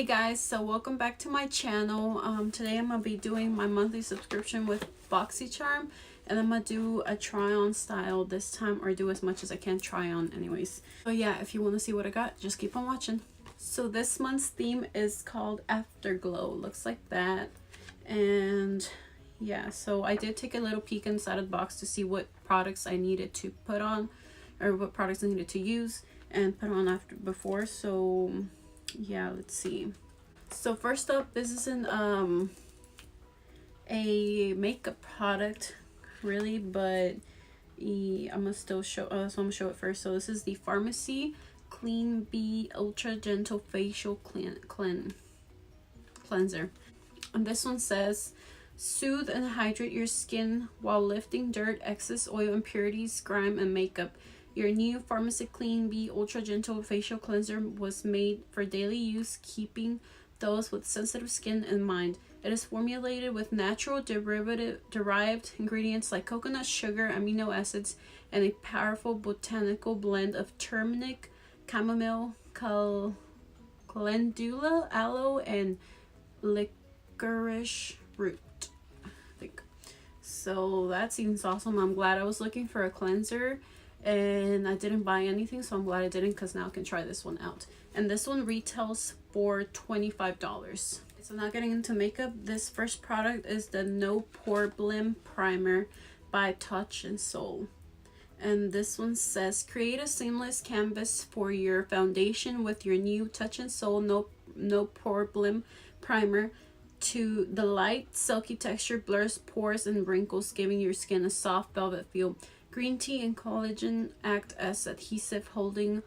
Hey guys, so welcome back to my channel. Today I'm gonna be doing my monthly subscription with Boxycharm, and I'm gonna do a try-on style this time, or do as much as I can try on anyways. So yeah, if you want to see what I got, just keep on watching. So this month's theme is called Afterglow. Looks like that. And yeah, so I did take a little peek inside of the box to see what products I needed to put on, or what products I needed to use and put on before. So yeah, let's see. So first up, this isn't a makeup product really, but I'm gonna still show so I'm gonna show it first. So this is the Pharmacy Clean Bee Ultra Gentle Facial Cleanser, and this one says soothe and hydrate your skin while lifting dirt, excess oil, impurities, grime, and makeup. Your new Pharmacy Clean Bee Ultra Gentle Facial Cleanser was made for daily use, keeping those with sensitive skin in mind. It is formulated with natural derived ingredients like coconut sugar, amino acids, and a powerful botanical blend of turmeric, chamomile, calendula, aloe, and licorice root, I think. So that seems awesome. I'm glad I was looking for a cleanser and I didn't buy anything, so I'm glad I didn't, because now I can try this one out. And this one retails for $25. So now getting into makeup, this first product is the No Pore Blim Primer by Touch and Soul. And this one says create a seamless canvas for your foundation with your new Touch and Soul No Pore Blim Primer. To the light silky texture blurs pores and wrinkles, giving your skin a soft velvet feel. Green tea and collagen act as adhesive, holding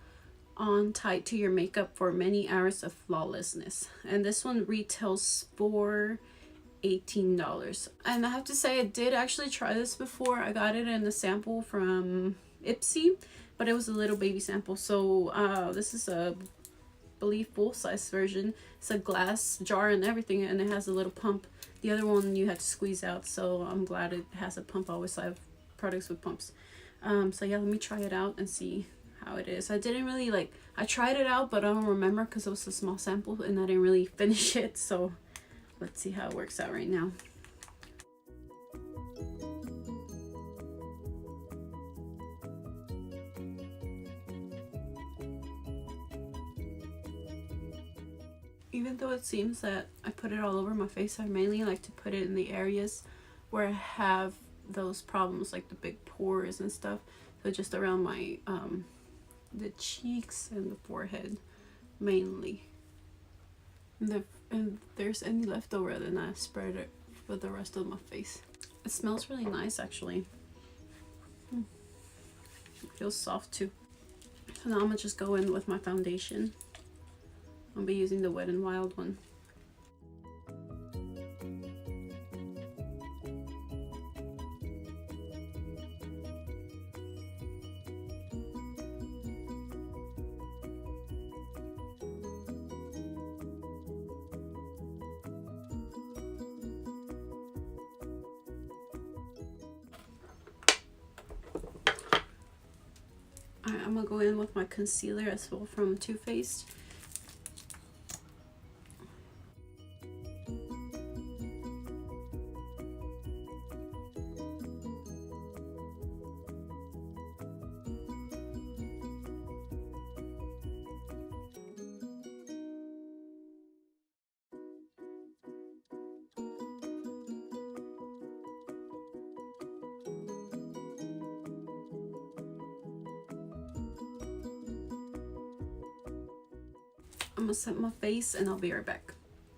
on tight to your makeup for many hours of flawlessness. And this one retails for $18. And I have to say, I did actually try this before. I got it in a sample from Ipsy, but it was a little baby sample. So this is a believe full-size version. It's a glass jar and everything, and it has a little pump. The other one you had to squeeze out, so I'm glad it has a pump. I always have products with pumps. So yeah, let me try it out and see how it is. I didn't really I tried it out, but I don't remember because it was a small sample and I didn't really finish it. So let's see how it works out right now. Even though it seems that I put it all over my face, I mainly like to put it in the areas where I have those problems, like the big pores and stuff. So just around my the cheeks and the forehead mainly. And if there's any leftover, then I spread it for the rest of my face. It smells really nice actually. It feels soft too. So now I'm gonna just go in with my foundation. I'll be using the Wet n Wild one. Alright, I'm gonna go in with my concealer as well from Too Faced. I'm gonna set my face and I'll be right back.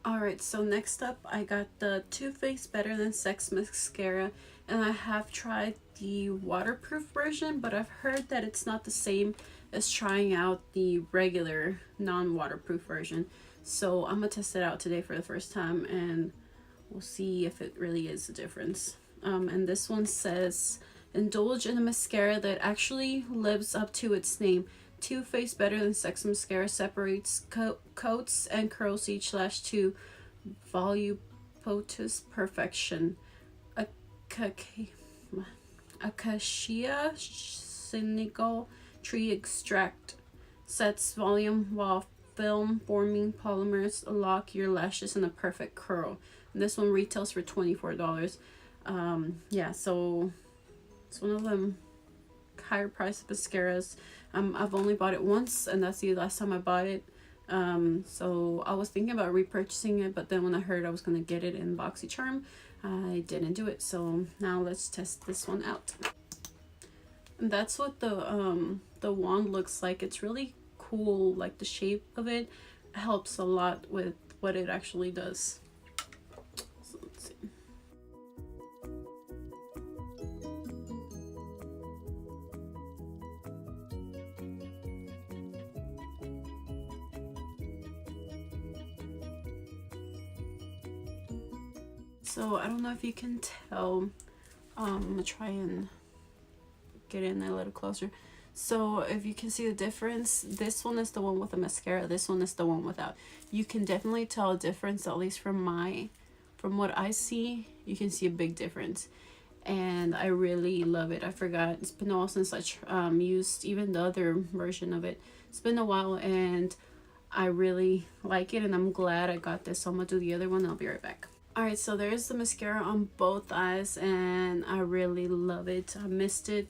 Alright, so next up I got the Too Faced Better Than Sex mascara, and I have tried the waterproof version, but I've heard that it's not the same as trying out the regular non-waterproof version. So I'm gonna test it out today for the first time and we'll see if it really is a difference. And this one says indulge in a mascara that actually lives up to its name. Too Faced Better Than Sex mascara separates coats and curls each lash to voluptuous perfection. Acacia Senegal tree extract sets volume while film forming polymers lock your lashes in a perfect curl. And this one retails for $24. Yeah, so it's one of them higher price mascaras. I've only bought it once, and that's the last time I bought it. So I was thinking about repurchasing it, but then when I heard I was gonna get it in Boxycharm, I didn't do it. So now let's test this one out. And that's what the wand looks like. It's really cool. Like the shape of it helps a lot with what it actually does. So let's see. So I don't know if you can tell. I'm gonna try and get in a little closer. So if you can see the difference, this one is the one with the mascara, this one is the one without. You can definitely tell a difference, at least from what I see. You can see a big difference, and I really love it. I forgot, it's been a while since I used even the other version of it. It's been a while, and I really like it, and I'm glad I got this. So I'm gonna do the other one and I'll be right back. Alright, so there's the mascara on both eyes, and I really love it. I missed it.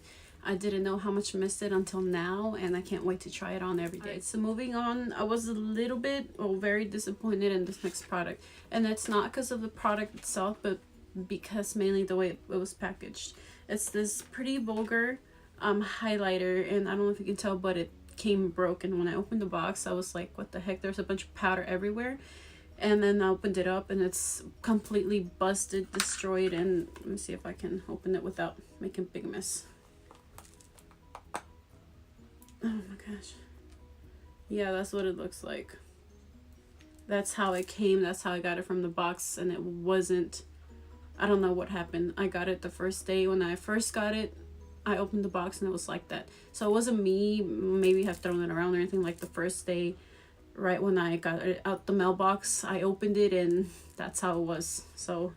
I didn't know how much I missed it until now, and I can't wait to try it on every day. So moving on, I was a little bit very disappointed in this next product, and it's not because of the product itself, but because mainly the way it was packaged. It's this Pretty Vulgar highlighter, and I don't know if you can tell, but it came broken. When I opened the box, I was like, what the heck, there's a bunch of powder everywhere. And then I opened it up, and it's completely busted, destroyed. And let me see if I can open it without making a big mess. Oh my gosh. Yeah, that's what it looks like. That's how it came. That's how I got it from the box. And it wasn't, I don't know what happened. I got it the first day. When I first got it, I opened the box and it was like that. So it wasn't me maybe have thrown it around or anything. Like the first day, right when I got it out the mailbox, I opened it, and that's how it was. So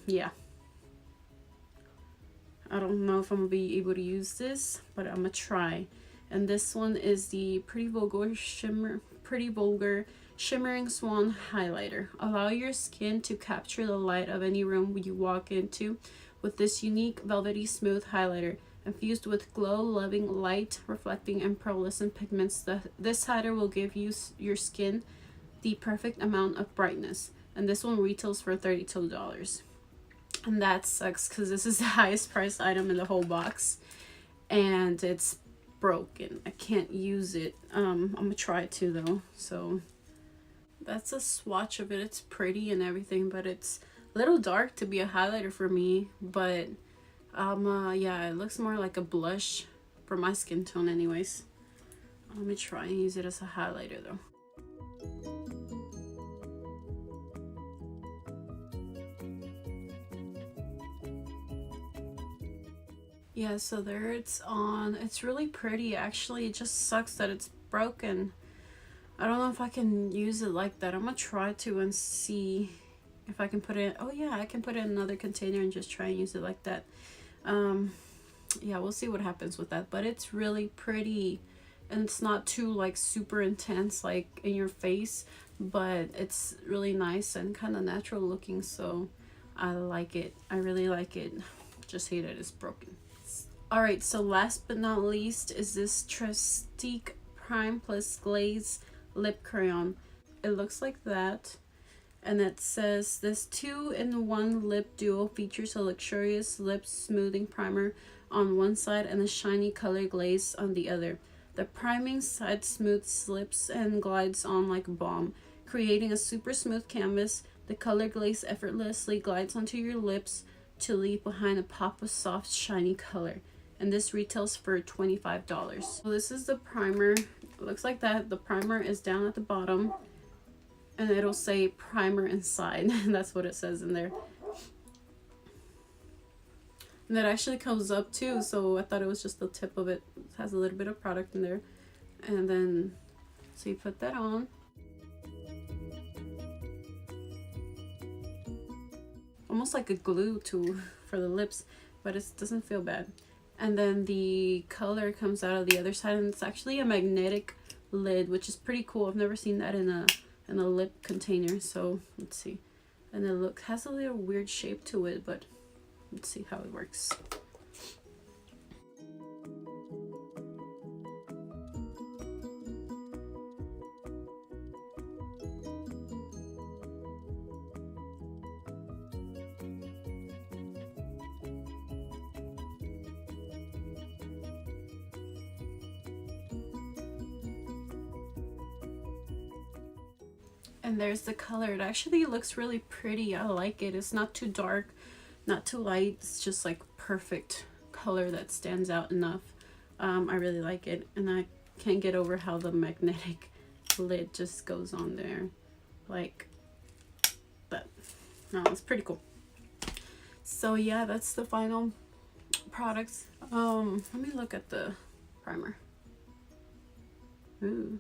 yeah, I don't know if I'm gonna be able to use this, but I'm gonna try. And this one is the Pretty Vulgar Shimmering Swan Highlighter. Allow your skin to capture the light of any room you walk into with this unique velvety smooth highlighter. Infused with glow-loving, light, reflecting, and pearlescent pigments, this highlighter will give your skin the perfect amount of brightness. And this one retails for $32. And that sucks because this is the highest priced item in the whole box. And it's broken. I can't use it. I'm gonna try to though. So that's a swatch of it. It's pretty and everything, but it's a little dark to be a highlighter for me. But yeah, it looks more like a blush for my skin tone anyways. Let me try and use it as a highlighter though. Yeah, so there it's on. It's really pretty actually. It just sucks that it's broken. I don't know if I can use it like that. I'm gonna try to and see if I can put it, oh yeah, I can put it in another container and just try and use it like that. Yeah, we'll see what happens with that, but it's really pretty, and it's not too like super intense like in your face, but it's really nice and kind of natural looking, so I like it. I really like it. Just hate that it's broken. Alright, so last but not least is this Trestique Prime+glaze lip crayon. It looks like that, and it says this 2-in-1 lip duo features a luxurious lip smoothing primer on one side and a shiny color glaze on the other. The priming side smooths lips and glides on like balm, creating a super smooth canvas. The color glaze effortlessly glides onto your lips to leave behind a pop of soft shiny color. And this retails for $25. So this is the primer. It looks like that. The primer is down at the bottom, and it'll say primer inside. That's what it says in there. And that actually comes up too, so I thought it was just the tip of it. It has a little bit of product in there. And then, so you put that on. Almost like a glue for the lips, but it doesn't feel bad. And then the color comes out of the other side, and it's actually a magnetic lid, which is pretty cool. I've never seen that in a lip container. So let's see. And it has a little weird shape to it, but let's see how it works. And there's the color. It actually looks really pretty. I like it. It's not too dark, not too light. It's just like perfect color that stands out enough. I really like it, and I can't get over how the magnetic lid just goes on there like that. No, it's pretty cool. So yeah, that's the final products. Let me look at the primer. Ooh,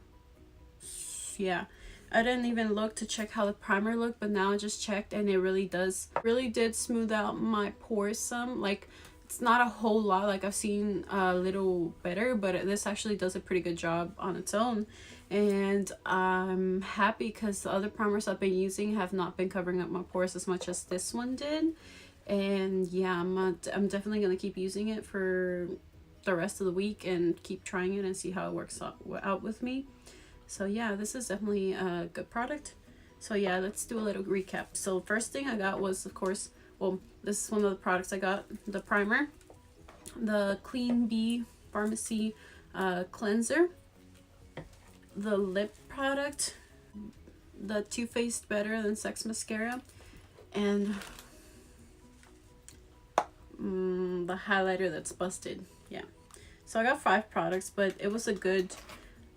yeah, I didn't even look to check how the primer looked, but now I just checked and it really did smooth out my pores some. Like, it's not a whole lot, like I've seen a little better, but this actually does a pretty good job on its own. And I'm happy because the other primers I've been using have not been covering up my pores as much as this one did. And yeah, I'm definitely gonna keep using it for the rest of the week and keep trying it and see how it works out with me. So yeah, this is definitely a good product. So yeah, let's do a little recap. So first thing I got was, of course, well, this is one of the products I got, the primer, the Clean Bee Pharmacy cleanser, the lip product, the Too Faced Better Than Sex mascara, and the highlighter that's busted. Yeah, so I got 5 products, but it was a good,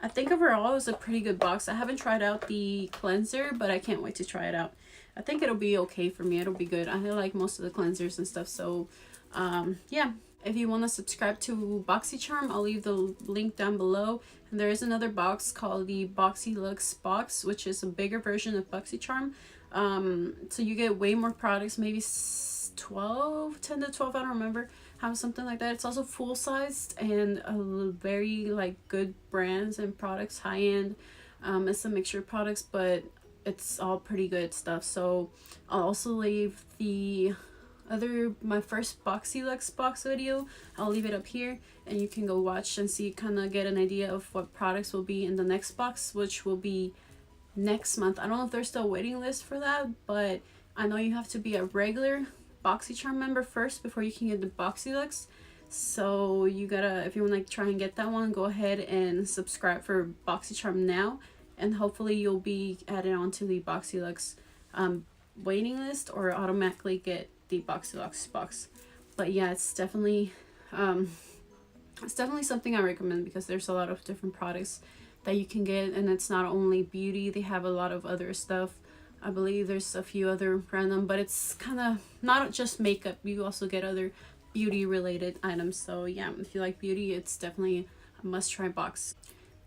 I think overall it was a pretty good box. I haven't tried out the cleanser, but I can't wait to try it out. I think it'll be okay for me. It'll be good. I like most of the cleansers and stuff. So yeah, if you want to subscribe to Boxycharm, I'll leave the link down below. And there is another box called the Boxy box, which is a bigger version of Boxycharm. So you get way more products, maybe 10 to 12, I don't remember, have something like that. It's also full sized and a very like good brands and products, high end. It's a mixture of products, but it's all pretty good stuff. So I'll also leave my first Boxy box video. I'll leave it up here and you can go watch and see, kind of get an idea of what products will be in the next box, which will be next month. I don't know if there's still a waiting list for that, but I know you have to be a regular Boxycharm member first before you can get the Boxy. So you gotta, if you want to try and get that one, go ahead and subscribe for Boxycharm now, and hopefully you'll be added onto the Boxy waiting list or automatically get the Boxy box. But yeah, it's definitely something I recommend because there's a lot of different products that you can get, and it's not only beauty, they have a lot of other stuff. I believe there's a few other random, but it's kind of not just makeup. You also get other beauty related items. So yeah, if you like beauty, it's definitely a must try box.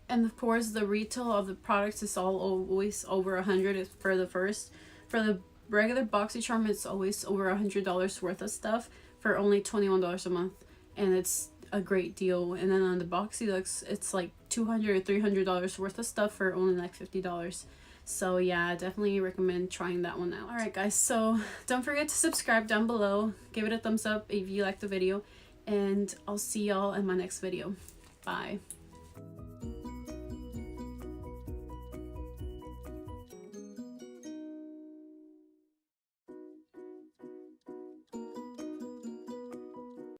And of course, the retail of the products is always over 100 for the regular Boxycharm. It's always over $100 worth of stuff for only $21 a month, and it's a great deal. And then on the Boxy it's like $200 or $300 worth of stuff for only like $50. So yeah, I definitely recommend trying that one out. Alright guys, so don't forget to subscribe down below, give it a thumbs up if you liked the video, and I'll see y'all in my next video. Bye.